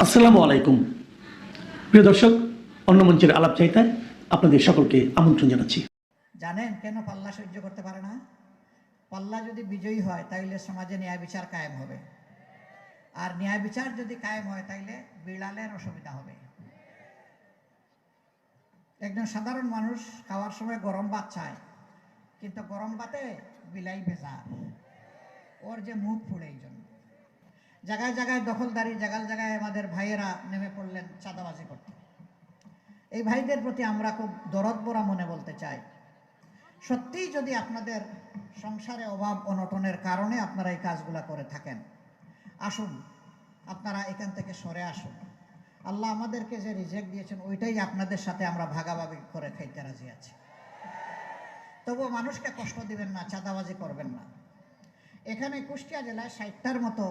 আসসালামু আলাইকুম প্রিয় দর্শক, অন্য মঞ্চের আলাপ চাইতায় আপনাদের সকলকে আমন্ত্রণ জানাচ্ছি। জানেন কেন পাল্লা সহ্য করতে পারে না? পাল্লা যদি বিজয়ী হয় তাইলে সমাজে ন্যায় বিচার কায়েম হবে, আর ন্যায় বিচার যদি কায়েম হয় তাইলে বিড়ালের অসুবিধা হবে। একজন সাধারণ মানুষ খাওয়ার সময় গরম ভাত চায়, কিন্তু গরম ভাতে বিলাই ভেজা, ওর যে মুখ পুড়ে। এই জন্য জায়গায় জায়গায় দখলদারি, জায়গায় জায়গায় আমাদের ভাইয়েরা নেমে পড়লেন চাঁদাবাজি করতে। এই ভাইদের প্রতি আমরা খুব দরদ ভরা মনে বলতে চাই, সত্যিই যদি আপনাদের সংসারে অভাব অনটনের কারণে আপনারা এই কাজগুলো করে থাকেন, আসুন আপনারা এখান থেকে সরে আসুন। আল্লাহ আমাদেরকে যে রিজেক্ট দিয়েছেন ওইটাই আপনাদের সাথে আমরা ভাগাভাগি করে খাইতে রাজি আছি। তবুও মানুষকে কষ্ট দিবেন না, চাঁদাবাজি করবেন না। এখানে কুষ্টিয়া জেলায় 60টার মতো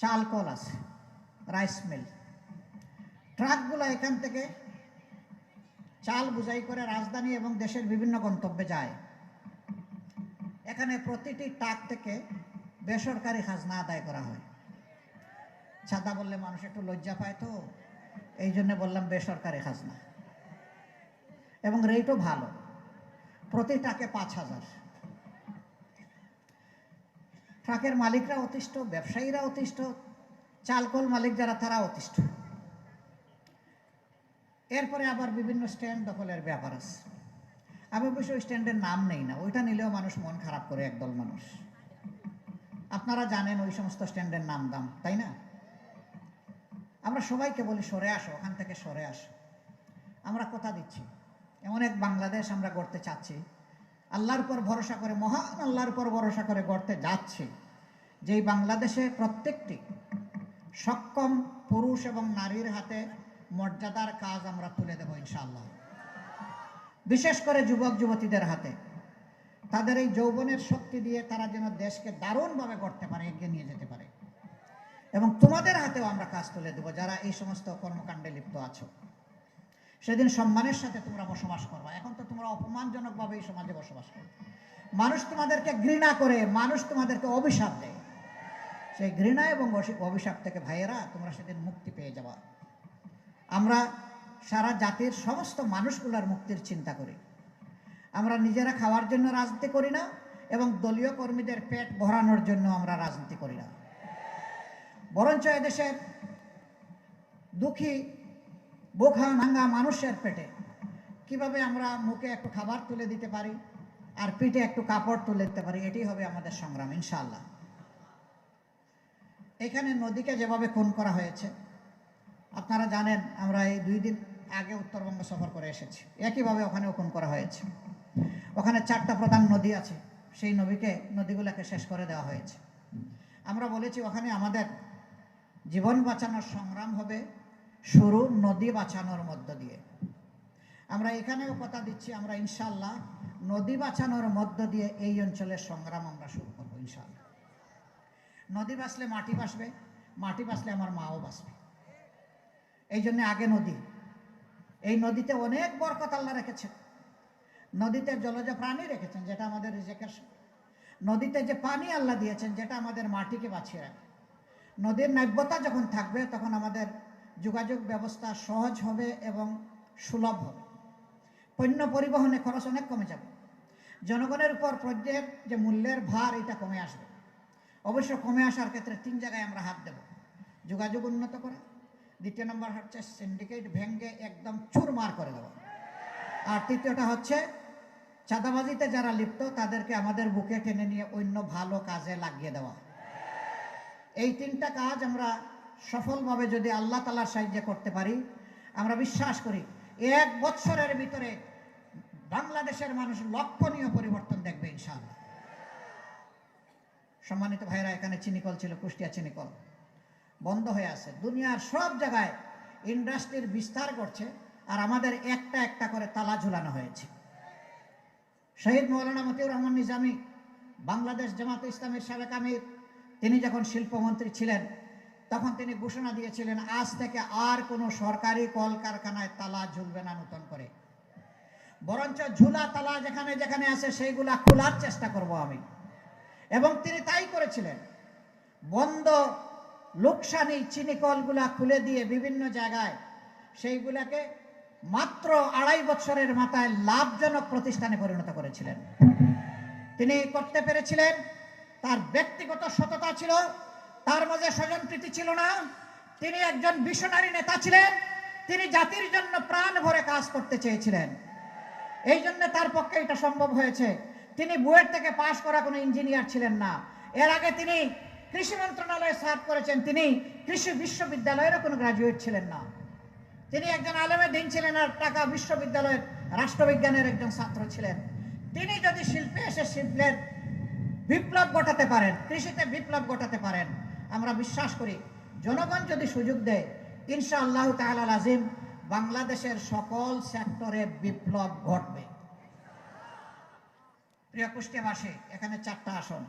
চাল কল আছে, রাইস মিল। ট্রাকগুলো এখান থেকে চাল বোঝাই করে রাজধানী এবং দেশের বিভিন্ন গন্তব্যে যায়। এখানে প্রতিটি ট্রাক থেকে বেসরকারি খাজনা আদায় করা হয়। চাঁদা বললে মানুষ একটু লজ্জা পায়, তো এই জন্য বললাম বেসরকারি খাজনা, এবং রেটও ভালো, প্রতি ট্রাকে 5,000। ট্রাকের মালিকরা অতিষ্ঠ, ব্যবসায়ীরা অতিষ্ঠ, চালকল মালিক যারা তারা অতিষ্ঠ। এরপরে আবার বিভিন্ন স্ট্যান্ড দখলের ব্যাপার আছে। আমি অবশ্য ওই স্ট্যান্ডের নাম নেই না, ওইটা নিলেও মানুষ মন খারাপ করে, একদল মানুষ। আপনারা জানেন ওই সমস্ত স্ট্যান্ডের নাম দাম, তাই না? আমরা সবাইকে বলি সরে আসো, ওখান থেকে সরে আসো। আমরা কথা দিচ্ছি, এমন এক বাংলাদেশ আমরা গড়তে চাচ্ছি, আল্লাহর উপর ভরসা করে, মহান আল্লাহর উপর ভরসা করে গড়তে যাচ্ছি, যেই বাংলাদেশে প্রত্যেকটি সক্ষম পুরুষ এবং নারীর হাতে মর্যাদার কাজ আমরা তুলে দেব ইনশাআল্লাহ। বিশেষ করে যুবক যুবতীদের হাতে, তাদের এই যৌবনের শক্তি দিয়ে তারা যেন দেশকে দারুণভাবে গড়তে পারে, এগিয়ে নিয়ে যেতে পারে। এবং তোমাদের হাতেও আমরা কাজ তুলে দেবো, যারা এই সমস্ত কর্মকাণ্ডে লিপ্ত আছো। সেদিন সম্মানের সাথে তোমরা বসবাস করবা। এখন তো তোমরা অপমানজনকভাবে এই সমাজে বসবাস করো। মানুষ তোমাদেরকে ঘৃণা করে, মানুষ তোমাদেরকে অভিশাপ দেয়। সেই ঘৃণা এবং অভিশাপ থেকে ভাইয়েরা তোমরা সেদিন মুক্তি পেয়ে যাবা। আমরা সারা জাতির সমস্ত মানুষগুলোর মুক্তির চিন্তা করি। আমরা নিজেরা খাওয়ার জন্য রাজনীতি করি না, এবং দলীয় কর্মীদের পেট ভরানোর জন্য আমরা রাজনীতি করি না। বরঞ্চ এদেশের দুঃখী বোখা নাঙ্গা মানুষের পেটে কিভাবে আমরা মুখে একটু খাবার তুলে দিতে পারি আর পিঠে একটু কাপড় তুলে দিতে পারি, এটি হবে আমাদের সংগ্রাম ইনশাআল্লাহ। এখানে নদীকে যেভাবে খুন করা হয়েছে আপনারা জানেন, আমরা এই 2 দিন আগে উত্তরবঙ্গ সফর করে এসেছি, একইভাবে ওখানেও খুন করা হয়েছে। ওখানে 4টা প্রধান নদী আছে, সেই নদীগুলোকে শেষ করে দেওয়া হয়েছে। আমরা বলেছি ওখানে আমাদের জীবন বাঁচানোর সংগ্রাম হবে শুরু নদী বাঁচানোর মধ্য দিয়ে। আমরা এখানেও কথা দিচ্ছি, আমরা ইনশাআল্লাহ নদী বাঁচানোর মধ্য দিয়ে এই অঞ্চলের সংগ্রাম আমরা শুরু করবো ইনশাআল্লাহ। নদী বাঁচলে মাটি বাঁচবে, মাটি বাঁচলে আমার মাও বাঁচবে। এই জন্য আগে নদী। এই নদীতে অনেক বরকত আল্লাহ রেখেছেন। নদীতে জলজ প্রাণী রেখেছেন, যেটা আমাদের রিজেকের। নদীতে যে পানি আল্লাহ দিয়েছেন, যেটা আমাদের মাটিকে বাঁচিয়ে রাখে। নদীর নাব্যতা যখন থাকবে তখন আমাদের যোগাযোগ ব্যবস্থা সহজ হবে এবং সুলভ হবে। পণ্য পরিবহনে খরচ অনেক কমে যাবে। জনগণের উপর পণ্যের যে মূল্যের ভার, এটা কমে আসবে। অবশ্য কমে আসার ক্ষেত্রে 3 জায়গায় আমরা হাত দেব। যোগাযোগ উন্নত করা, 2 নম্বর হচ্ছে সিন্ডিকেট ভেঙে একদম চুরমার করে দেওয়া, আর 3টা হচ্ছে চাঁদাবাজিতে যারা লিপ্ত তাদেরকে আমাদের বুকে টেনে নিয়ে অন্য ভালো কাজে লাগিয়ে দেওয়া। এই 3টা কাজ আমরা সফলভাবে যদি আল্লাহ তাআলার সাহায্যে করতে পারি, আমরা বিশ্বাস করি 1 বছরের ভিতরে বাংলাদেশের মানুষ লক্ষণীয় পরিবর্তন দেখবে ইনশাআল্লাহ। সম্মানিত ভাইরা, এখানে চিনিকল ছিল, কুষ্টিয়া চিনিকল বন্ধ হয়ে আছে। দুনিয়ার সব জায়গায় ইন্ডাস্ট্রির বিস্তার করছে, আর আমাদের একটা একটা করে তালা ঝুলানো হয়েছে। শহীদ মৌলানা মতিউর রহমান নিজামী, বাংলাদেশ জামাতে ইসলামের সাবেক আমির, তিনি যখন শিল্পমন্ত্রী ছিলেন তখন তিনি ঘোষণা দিয়েছিলেন, আজ থেকে আর কোনো সরকারি কলকারখানায় তালা ঝুলবে না নতুন করে, বরঞ্চ ঝুলা তালা যেখানে যেখানে আছে সেইগুলা খোলার চেষ্টা করব আমি। এবং তিনি তাই করেছিলেন। বন্ধ লোকসানি চিনি কলগুলা খুলে দিয়ে বিভিন্ন জায়গায় সেইগুলাকে মাত্র 2.5 বছরের মাথায় লাভজনক প্রতিষ্ঠানে পরিণত করেছিলেন। তিনি করতে পেরেছিলেন, তার ব্যক্তিগত সততা ছিল, তার মাঝে স্বজনপ্রীতি ছিল না। তিনি একজন ভিশনারি নেতা ছিলেন, তিনি জাতির জন্য প্রাণ ভরে কাজ করতে চেয়েছিলেন। এই জন্য তার পক্ষে এটা সম্ভব হয়েছে। তিনি বুয়েট থেকে পাশ করা কোনো ইঞ্জিনিয়ার ছিলেন না। এর আগে তিনি কৃষি মন্ত্রণালয়ে সার্ভ করেছেন, তিনি কৃষি বিশ্ববিদ্যালয়েরও কোনো গ্রাজুয়েট ছিলেন না। তিনি একজন আলেমে দিন ছিলেন আর ঢাকা বিশ্ববিদ্যালয়ের রাষ্ট্রবিজ্ঞানের একজন ছাত্র ছিলেন। তিনি যদি শিল্পে এসে শিল্পের বিপ্লব ঘটাতে পারেন, কৃষিতে বিপ্লব ঘটাতে পারেন, আমরা বিশ্বাস করি জনগণ যদি সুযোগ দেয়, ইনশাআল্লাহ তাআলা আজিম বাংলাদেশের সকল সেক্টরে বিপ্লব ঘটবে। প্রিয় কুষ্টিয়াবাসী, এখানে 4টা আসন,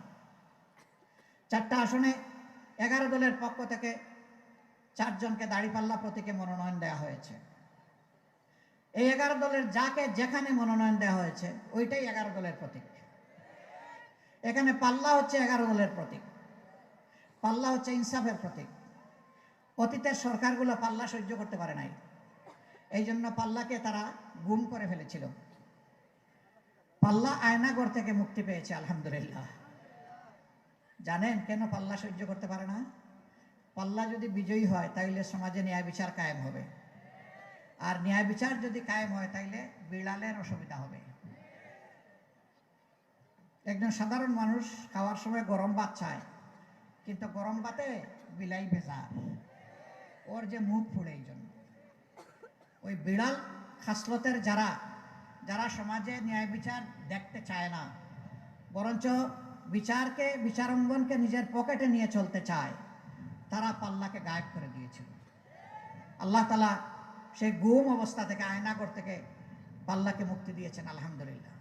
4টা আসনে 11 দলের পক্ষ থেকে 4 জনকে দাঁড়িপাল্লা প্রতীকে মনোনয়ন দেওয়া হয়েছে। এই 11 দলের যাকে যেখানে মনোনয়ন দেওয়া হয়েছে ওইটাই 11 দলের প্রতীক। এখানে পাল্লা হচ্ছে 11 দলের প্রতীক, পাল্লা হচ্ছে ইনসাফের প্রতীক। অতীতের সরকারগুলো পাল্লা সহ্য করতে পারে নাই, এই জন্য পাল্লাকে তারা গুম করে ফেলেছিল। পাল্লা আয়নাগর থেকে মুক্তি পেয়েছে আলহামদুলিল্লাহ। জানেন কেন পাল্লা সহ্য করতে পারে না? পাল্লা যদি বিজয়ী হয় তাইলে সমাজে ন্যায় বিচার কায়েম হবে, আর ন্যায় বিচার যদি কায়েম হয় তাইলে বিড়ালের অসুবিধা হবে। একজন সাধারণ মানুষ খাওয়ার সময় গরম ভাত চায়, কিন্তু গরম ভাতে বিলাই ভেজা, ওর যে মুখ পুড়ে। এই জন্য ওই বিড়াল খাসলতের যারা যারা সমাজে ন্যায় বিচার দেখতে চায় না, বরঞ্চ বিচারকে, বিচারাঙ্গনকে নিজের পকেটে নিয়ে চলতে চায়, তারা পাল্লাকে গায়েব করে দিয়েছিল। আল্লাহ তাআলা সেই গুম অবস্থা থেকে, আয়নাগর থেকে পাল্লাকে মুক্তি দিয়েছেন আলহামদুলিল্লাহ।